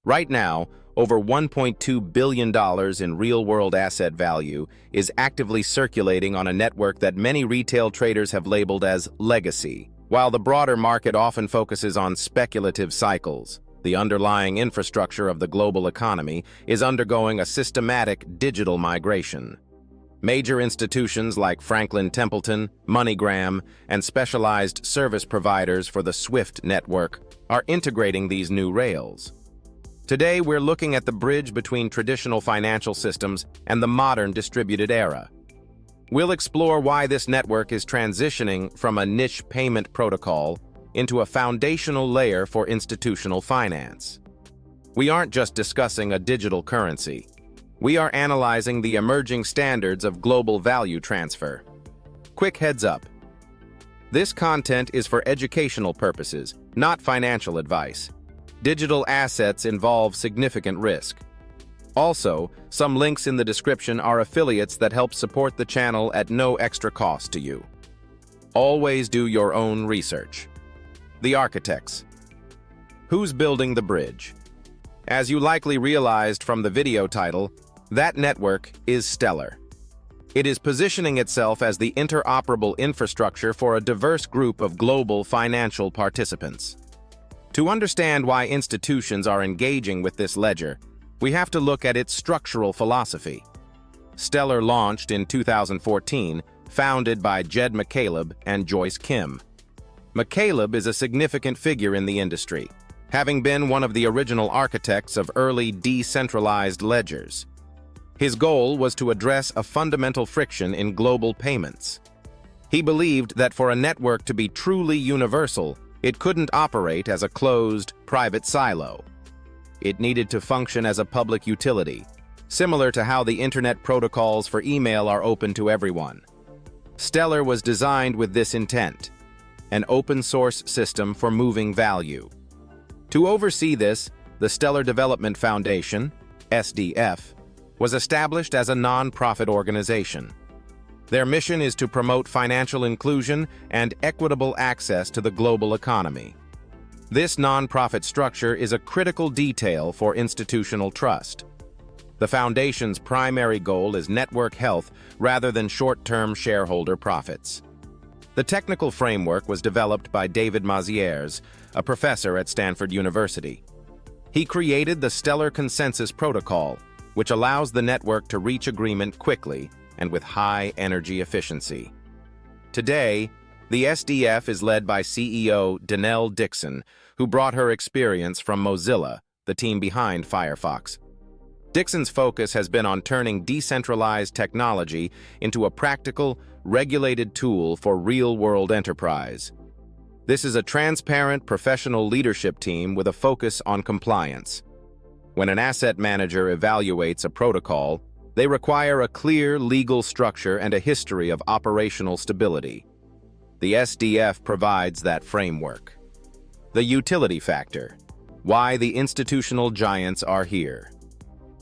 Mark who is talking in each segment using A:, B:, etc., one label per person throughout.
A: Right now, over $1.2 billion in real-world asset value is actively circulating on a network that many retail traders have labeled as legacy. While the broader market often focuses on speculative cycles, the underlying infrastructure of the global economy is undergoing a systematic digital migration. Major institutions like Franklin Templeton, MoneyGram, and specialized service providers for the SWIFT network are integrating these new rails. Today, we're looking at the bridge between traditional financial systems and the modern distributed era. We'll explore why this network is transitioning from a niche payment protocol into a foundational layer for institutional finance. We aren't just discussing a digital currency. We are analyzing the emerging standards of global value transfer. Quick heads up. This content is for educational purposes, not financial advice. Digital assets involve significant risk. Also, some links in the description are affiliates that help support the channel at no extra cost to you. Always do your own research. The architects. Who's building the bridge? As you likely realized from the video title, that network is Stellar. It is positioning itself as the interoperable infrastructure for a diverse group of global financial participants. To understand why institutions are engaging with this ledger, we have to look at its structural philosophy. Stellar launched in 2014, founded by Jed McCaleb and Joyce Kim. McCaleb is a significant figure in the industry, having been one of the original architects of early decentralized ledgers. His goal was to address a fundamental friction in global payments. He believed that for a network to be truly universal, it couldn't operate as a closed, private silo. It needed to function as a public utility, similar to how the internet protocols for email are open to everyone. Stellar was designed with this intent, an open-source system for moving value. To oversee this, the Stellar Development Foundation, SDF, was established as a non-profit organization. Their mission is to promote financial inclusion and equitable access to the global economy. This non-profit structure is a critical detail for institutional trust. The foundation's primary goal is network health rather than short-term shareholder profits. The technical framework was developed by David Mazieres, a professor at Stanford University. He created the Stellar Consensus Protocol, which allows the network to reach agreement quickly and with high energy efficiency. Today, the SDF is led by CEO Danelle Dixon, who brought her experience from Mozilla, the team behind Firefox. Dixon's focus has been on turning decentralized technology into a practical, regulated tool for real-world enterprise. This is a transparent, professional leadership team with a focus on compliance. When an asset manager evaluates a protocol, they require a clear legal structure and a history of operational stability. The SDF provides that framework. The utility factor. Why the institutional giants are here.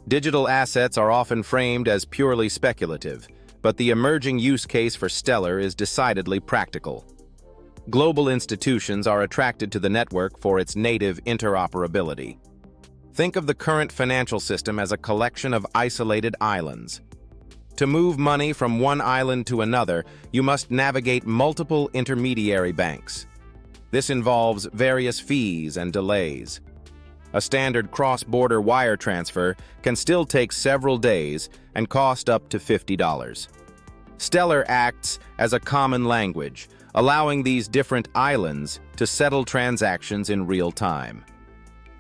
A: Digital assets are often framed as purely speculative, but the emerging use case for Stellar is decidedly practical. Global institutions are attracted to the network for its native interoperability. Think of the current financial system as a collection of isolated islands. To move money from one island to another, you must navigate multiple intermediary banks. This involves various fees and delays. A standard cross-border wire transfer can still take several days and cost up to $50. Stellar acts as a common language, allowing these different islands to settle transactions in real time.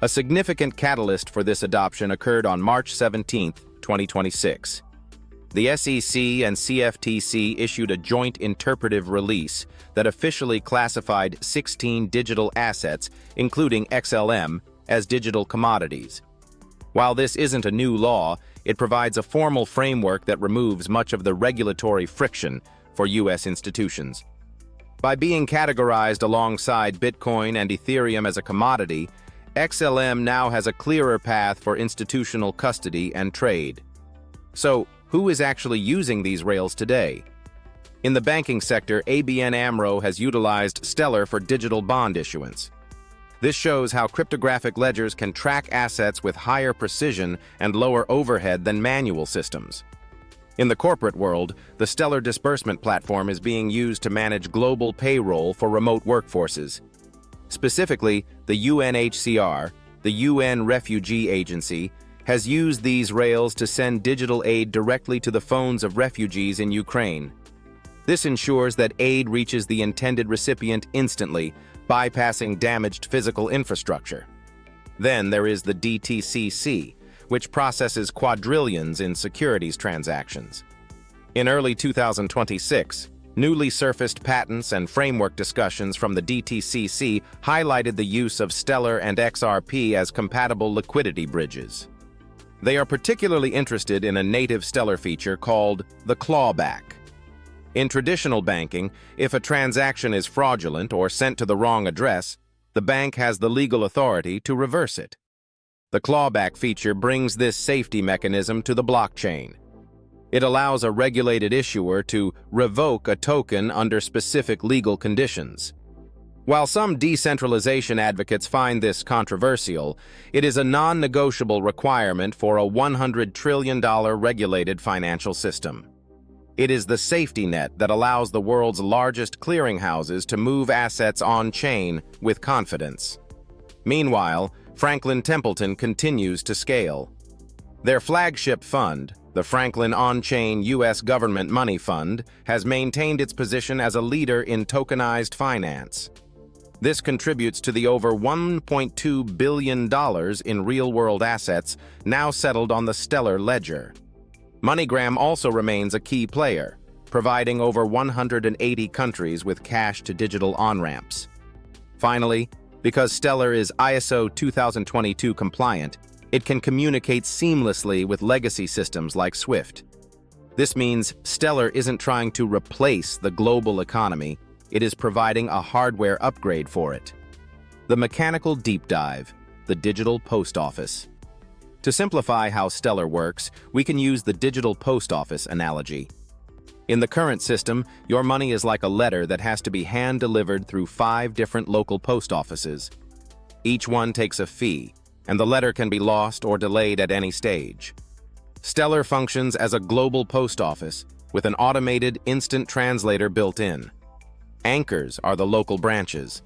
A: A significant catalyst for this adoption occurred on March 17, 2026. The SEC and CFTC issued a joint interpretive release that officially classified 16 digital assets, including XLM, as digital commodities. While this isn't a new law, it provides a formal framework that removes much of the regulatory friction for U.S. institutions. By being categorized alongside Bitcoin and Ethereum as a commodity, XLM now has a clearer path for institutional custody and trade. So, who is actually using these rails today? In the banking sector, ABN AMRO has utilized Stellar for digital bond issuance. This shows how cryptographic ledgers can track assets with higher precision and lower overhead than manual systems. In the corporate world, the Stellar disbursement platform is being used to manage global payroll for remote workforces. Specifically, the UNHCR, the UN Refugee Agency, has used these rails to send digital aid directly to the phones of refugees in Ukraine. This ensures that aid reaches the intended recipient instantly, bypassing damaged physical infrastructure. Then there is the DTCC, which processes quadrillions in securities transactions. In early 2026, newly surfaced patents and framework discussions from the DTCC highlighted the use of Stellar and XRP as compatible liquidity bridges. They are particularly interested in a native Stellar feature called the clawback. In traditional banking, if a transaction is fraudulent or sent to the wrong address, the bank has the legal authority to reverse it. The clawback feature brings this safety mechanism to the blockchain. It allows a regulated issuer to revoke a token under specific legal conditions. While some decentralization advocates find this controversial, it is a non-negotiable requirement for a $100 trillion regulated financial system. It is the safety net that allows the world's largest clearinghouses to move assets on-chain with confidence. Meanwhile, Franklin Templeton continues to scale. Their flagship fund, the Franklin On-Chain U.S. Government Money Fund, has maintained its position as a leader in tokenized finance. This contributes to the over $1.2 billion in real-world assets now settled on the Stellar ledger. MoneyGram also remains a key player, providing over 180 countries with cash-to-digital on-ramps. Finally, because Stellar is ISO 2022 compliant, it can communicate seamlessly with legacy systems like SWIFT. This means Stellar isn't trying to replace the global economy, it is providing a hardware upgrade for it. The mechanical deep dive, the digital post office. To simplify how Stellar works, we can use the digital post office analogy. In the current system, your money is like a letter that has to be hand-delivered through 5 different local post offices. Each one takes a fee, and the letter can be lost or delayed at any stage. Stellar functions as a global post office with an automated instant translator built in. Anchors are the local branches.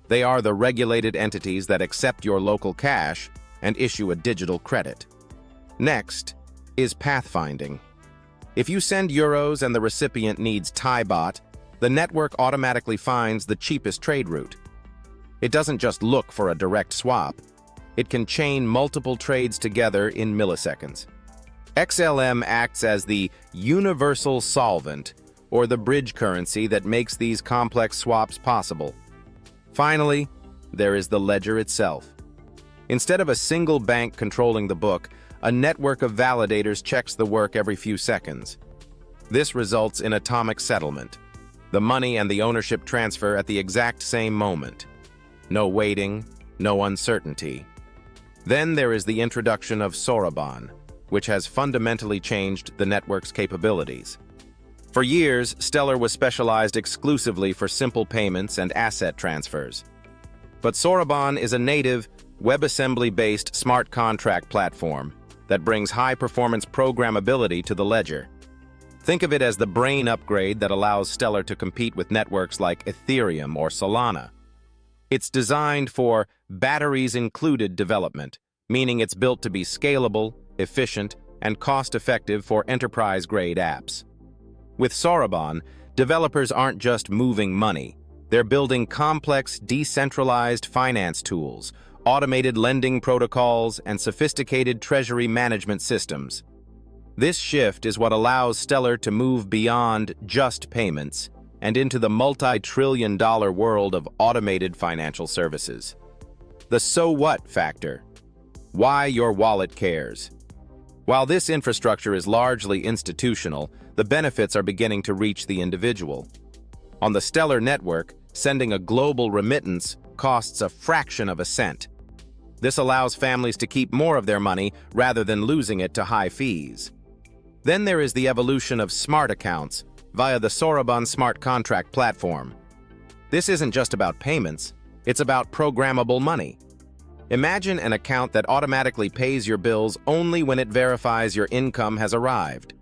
A: They are the regulated entities that accept your local cash and issue a digital credit. Next is pathfinding. If you send euros and the recipient needs Thai baht, the network automatically finds the cheapest trade route. It doesn't just look for a direct swap. It can chain multiple trades together in milliseconds. XLM acts as the universal solvent, or the bridge currency that makes these complex swaps possible. Finally, there is the ledger itself. Instead of a single bank controlling the book, a network of validators checks the work every few seconds. This results in atomic settlement. The money and the ownership transfer at the exact same moment. No waiting, no uncertainty. Then there is the introduction of Soroban, which has fundamentally changed the network's capabilities. For years, Stellar was specialized exclusively for simple payments and asset transfers. But Soroban is a native, WebAssembly-based smart contract platform that brings high-performance programmability to the ledger. Think of it as the brain upgrade that allows Stellar to compete with networks like Ethereum or Solana. It's designed for batteries-included development, meaning it's built to be scalable, efficient, and cost-effective for enterprise-grade apps. With Soroban, developers aren't just moving money. They're building complex, decentralized finance tools, automated lending protocols, and sophisticated treasury management systems. This shift is what allows Stellar to move beyond just payments and into the multi-trillion-dollar world of automated financial services. The so what factor. Why your wallet cares. While this infrastructure is largely institutional, the benefits are beginning to reach the individual. On the Stellar network, sending a global remittance costs a fraction of a cent. This allows families to keep more of their money rather than losing it to high fees. Then there is the evolution of smart accounts via the Soroban smart contract platform. This isn't just about payments, It's about programmable money. Imagine an account that automatically pays your bills only when it verifies your income has arrived.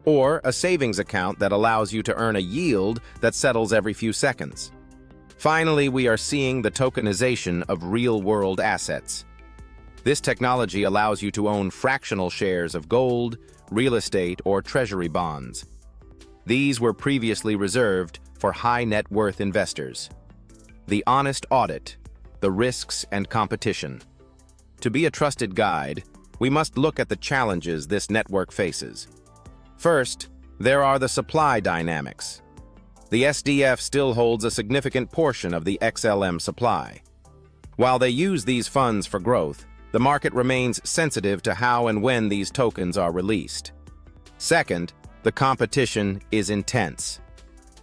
A: Or a savings account that allows you to earn a yield that settles every few seconds. Finally, we are seeing the tokenization of real-world assets. This technology allows you to own fractional shares of gold, real estate, or treasury bonds. These were previously reserved for high-net-worth investors. The honest audit, the risks and competition. To be a trusted guide, we must look at the challenges this network faces. First, there are the supply dynamics. The SDF still holds a significant portion of the XLM supply. While they use these funds for growth, the market remains sensitive to how and when these tokens are released. Second, the competition is intense.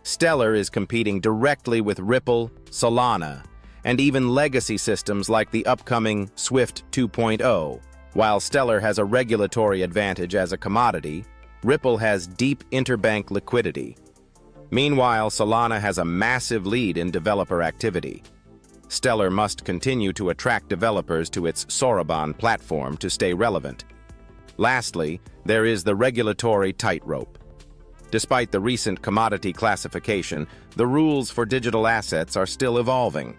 A: Stellar is competing directly with Ripple, Solana, and even legacy systems like the upcoming SWIFT 2.0. While Stellar has a regulatory advantage as a commodity, Ripple has deep interbank liquidity. Meanwhile, Solana has a massive lead in developer activity. Stellar must continue to attract developers to its Soroban platform to stay relevant. Lastly, there is the regulatory tightrope. Despite the recent commodity classification, the rules for digital assets are still evolving.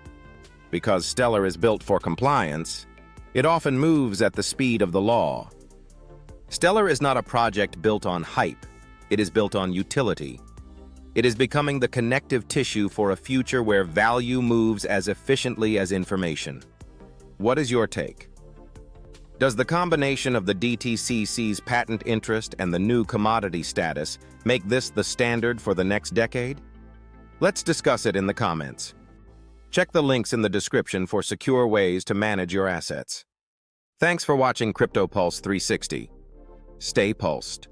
A: Because Stellar is built for compliance, it often moves at the speed of the law. Stellar is not a project built on hype, it is built on utility. It is becoming the connective tissue for a future where value moves as efficiently as information. What is your take? Does the combination of the DTCC's patent interest and the new commodity status make this the standard for the next decade? Let's discuss it in the comments. Check the links in the description for secure ways to manage your assets. Thanks for watching Crypto Pulse 360. Stay pulsed.